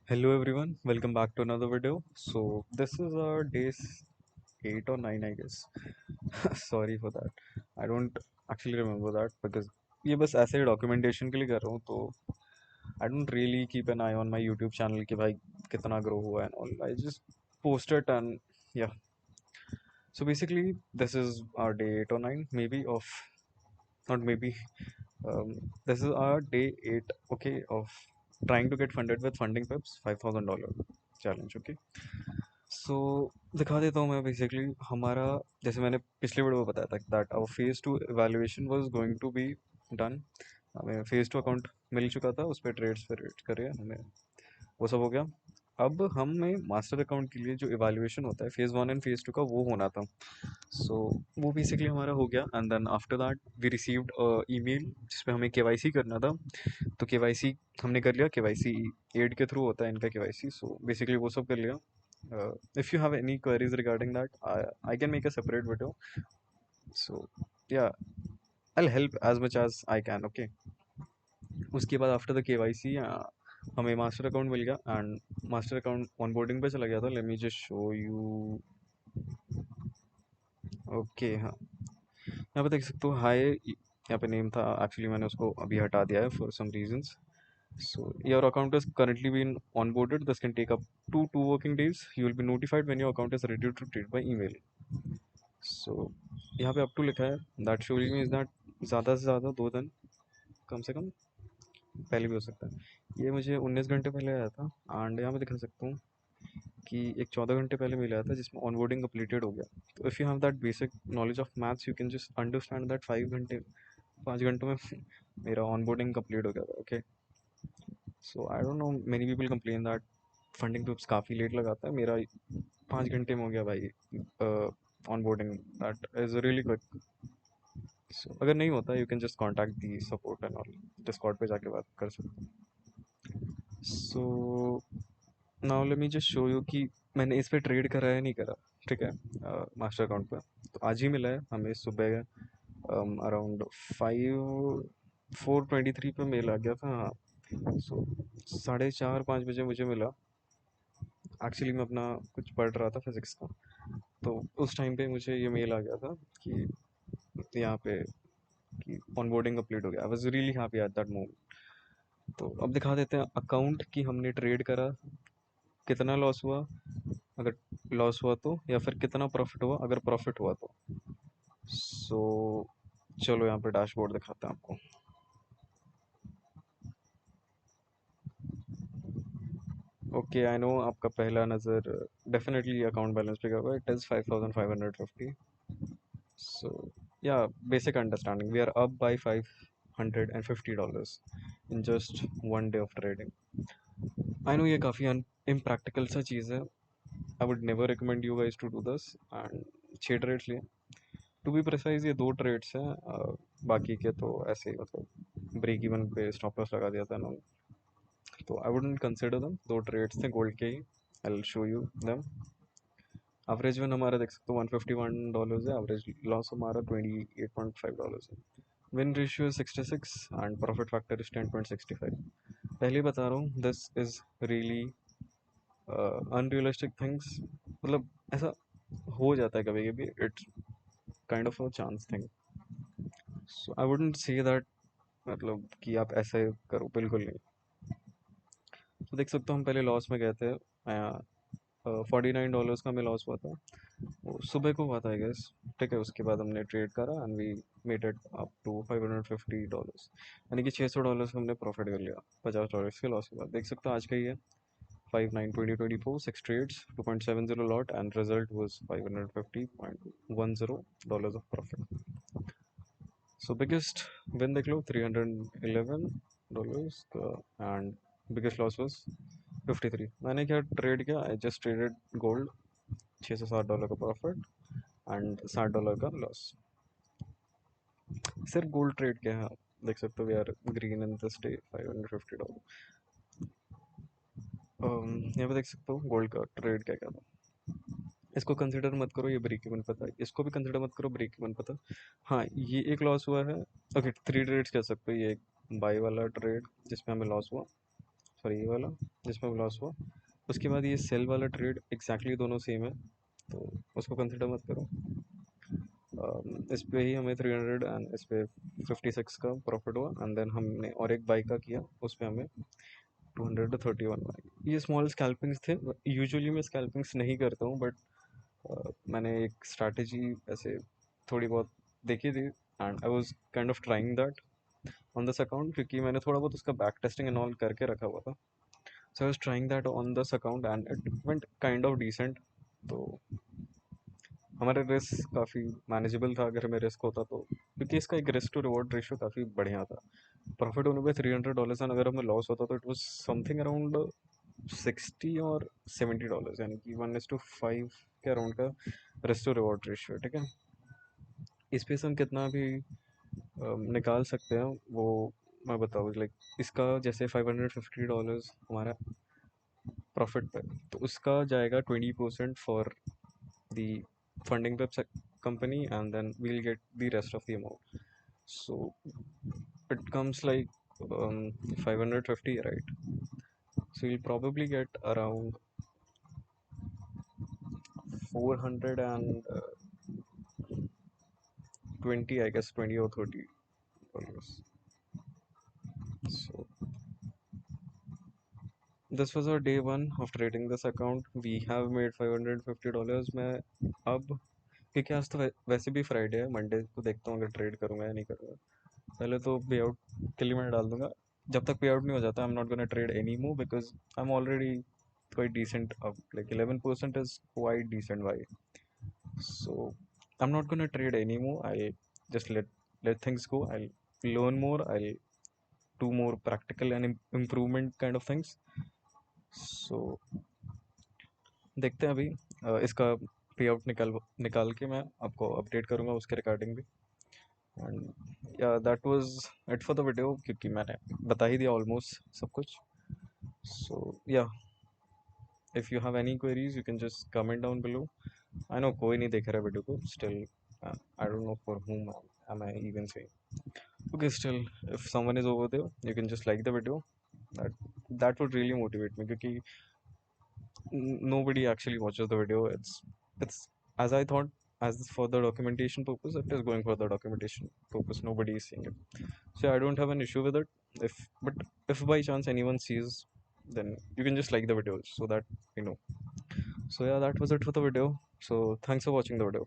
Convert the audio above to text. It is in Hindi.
Hello everyone, welcome back to another video. So this is our days 8 or 9 I guess. Sorry for that. I don't actually remember that because ये बस ऐसे ही डॉक्यूमेंटेशन के लिए कर रहा हूँ तो I don't really keep an eye on my YouTube channel कि भाई कितना ग्रो हुआ है and all. I just post it and yeah. So basically this is our day 8 or 9 maybe of not maybe this is our day 8 okay of trying to get funded with funding pips $5,000 challenge okay. सो दिखा देता हूँ मैं बेसिकली हमारा जैसे मैंने पिछले वीडियो में बताया था that our phase two evaluation was going to be done. हमें फेज टू अकाउंट मिल चुका था, उस पर ट्रेड्स पे रेट करे हमें, वो सब हो गया। अब हमें मास्टर अकाउंट के लिए जो इवैल्यूएशन होता है phase one and phase two का वो होना था। सो वो बेसिकली हमारा हो गया and then after that we received email जिसपे हमें केवाईसी करना था। तो केवाईसी हमने कर लिया, केवाईसी एड के थ्रू होता है इनका केवाईसी, सो बेसिकली वो सब कर लिया। If you have any queries regarding that, I can make a separate video. So yeah, I'll help as much as I can. Okay. उसके बाद आफ्टर द केवाईसी हमें मास्टर अकाउंट मिल गया एंड मास्टर अकाउंट ऑनबोर्डिंग पे चला गया था। Late me just show you. Okay हाँ, यहाँ पे देख सकते हो हाय, यहाँ पे नेम था, एक्चुअली मैंने उसको अभी हटा दिया है for some reasons. So your account is currently been onboarded. This can take up to 2 working days. You will be notified when your account is ready to trade by email. सो यहाँ पे अप टू लिखा है that showing me is that ज़्यादा से ज़्यादा 2 दिन, कम से कम पहले भी हो सकता है। ये मुझे 19 घंटे पहले आया था एंड यहाँ पे दिखा सकता हूँ कि एक 14 घंटे पहले मिला था जिसमें ऑनबोर्डिंग कंप्लीटेड हो गया। तो if you have that basic knowledge of maths you can just understand that 5 घंटे, 5 घंटों में मेरा ऑनबोर्डिंग कंप्लीट हो गया था। Okay, so I don't know, many people complain that funding groups काफ़ी लेट लगाता है, मेरा 5 घंटे में हो गया भाई onboarding. That is really good. So अगर नहीं होता you can just contact the support and all, Discord पे जाके बात कर सकते हैं। So now let me just show you कि मैंने इस पे ट्रेड करा है नहीं करा। ठीक है, मास्टर अकाउंट पे तो आज ही मिला है हमें सुबह अराउंड 4:23 पे मेल आ गया था। हाँ, सो 4:30-5 बजे मुझे मिला। एक्चुअली मैं अपना कुछ पढ़ रहा था फिजिक्स का, तो उस टाइम पे मुझे ये मेल आ गया था कि यहाँ पे कि ऑनबोर्डिंग कंप्लीट हो गया। I was really happy at that moment. तो अब दिखा देते हैं अकाउंट कि हमने ट्रेड करा, कितना लॉस हुआ अगर लॉस हुआ तो, या फिर कितना प्रॉफिट हुआ अगर प्रॉफिट हुआ तो। सो चलो यहाँ पे डैशबोर्ड दिखाते हैं आपको। ओके आई नो आपका पहला नज़र डेफिनेटली अकाउंट बैलेंस पे होगा, इट इज़ 5550। सो या basic understanding we are up by $550 in just 1 day of trading. I know ये काफ़ी इम्प्रैक्टिकल सा चीज़ है। I would never recommend you guys to do this and 6 trades लिए, टू बी प्रिसाइज ये 2 ट्रेड्स हैं। बाकी के तो ऐसे ही मतलब ब्रेक इवन पे स्टॉप लॉस लगा दिया था ना, तो आई वुडंट कंसिडर दम। 2 ट्रेड्स थे गोल्ड के ही, I will show you them. Average one हमारा देख सकते हो $151 है, एवरेज लॉस हमारा $28.5 है। Win ratio 66 and profit factor is 10.65। पहले ही बता रहा हूँ this is really unrealistic things, मतलब ऐसा हो जाता है कभी कभी, it's kind of a chance thing. So I wouldn't say that मतलब कि आप ऐसे करो, बिल्कुल नहीं। तो देख सकते हो हम पहले लॉस में गए थे, $49 का हमें लॉस हुआ था, वो सुबह को हुआ था आई गेस। ठीक है, उसके बाद हमने ट्रेड करा and we made it up to $550, यानी कि $600 का हमने प्रॉफिट कर लिया $50 के लॉस के बाद। देख सकते हो आज का ही है 5/9/2024, 6 trades, 2.70 lot and result was $550.10 of profit. So biggest win देख लो $311 का and biggest loss was 53। मैंने क्या ट्रेड किया, आई जस्ट ट्रेडेड गोल्ड, $600 का प्रॉफिट एंड $60 का लॉस। सिर्फ गोल्ड ट्रेड किया है, देख सकते हो we are green in this day $550। यहाँ पे देख सकते हो गोल्ड का ट्रेड क्या क्या था। इसको कंसिडर मत करो, ये ब्रेक इवन पता है, इसको भी कंसिडर मत करो, ब्रेक इवन पता। हाँ ये एक लॉस हुआ है। ओके 3 ट्रेड्स कह सकते हो, ये एक बाई वाला ट्रेड जिसमें हमें लॉस हुआ सॉरी ये वाला जिसमें लॉस हुआ। उसके बाद ये सेल वाला ट्रेड एग्जैक्टली दोनों सेम है, तो उसको कंसिडर मत करो। इस पे ही हमें 300 एंड इस पे 56 का प्रॉफिट हुआ, एंड देन हमने और एक बाई का किया, उस पे हमें 231 हुआ। ये स्मॉल स्कैल्पिंग्स थे। यूजुअली मैं स्कैल्पिंग्स नहीं करता हूँ, बट मैंने एक स्ट्रैटेजी ऐसे थोड़ी बहुत देखी थी, and I was kind of trying that on this account, क्योंकि मैंने थोड़ा बहुत उसका बैक टेस्टिंग एंड ऑल करके रखा हुआ था। So I was trying that on this account and it went kind of decent. तो हमारा रिस्क काफ़ी मैनेजेबल था अगर हमें रिस्क होता तो, क्योंकि इसका एक रिस्क टू रिवॉर्ड रेशियो काफ़ी बढ़िया था। प्रॉफिट होने पे $300 एंड अगर हमें लॉस होता तो इट वाज समथिंग अराउंड 60 और $70, यानी कि 1:5 के अराउंड का रिस्क टू रिवॉर्ड रेशियो। ठीक है, इस पे से हम कितना भी निकाल सकते हैं वो मैं बताऊँ। लाइक इसका जैसे $550 हमारा प्रॉफिट पे, तो उसका जाएगा 20% फॉर द फंडिंग पे company, and then we'll get the rest of the amount. So it comes like 550, right? So you'll probably get around 420, I guess, 20 or $30. So this was our day one of trading this account. We have made $550. मैं अब, क्योंकि आज तो वैसे भी फ्राइडे है, मंडे को देखता हूँ अगर ट्रेड करूँगा या नहीं करूँगा। पहले तो पे आउट के लिए मैं डाल दूंगा। जब तक पे आउट नहीं हो जाता, I am not gonna trade any more, because I am already quite decent up, like 11% is quite decent buy. So I'm not gonna trade anymore. I'll just let things go. I'll learn more. I'll do more practical and improvement kind of things. So देखते हैं अभी। इसका पे आउट निकाल के मैं आपको अपडेट करूँगा उसके रिगार्डिंग भी। एंड या that was it for the video, क्योंकि मैंने बता ही दिया ऑलमोस्ट सब कुछ। सो या, if you have any queries you can just comment down below. I know कोई नहीं देख रहा वीडियो को still, I don't know for whom am I even saying. Okay, still if someone is over there you can just like the video. That would really motivate me, क्योंकि nobody actually watches the video. It's as I thought, as for the documentation purpose, it is going for the documentation purpose. Nobody is seeing it. So I don't have an issue with it. If but if by chance anyone sees, then you can just like the video so that you know. So yeah, that was it for the video. So thanks for watching the video.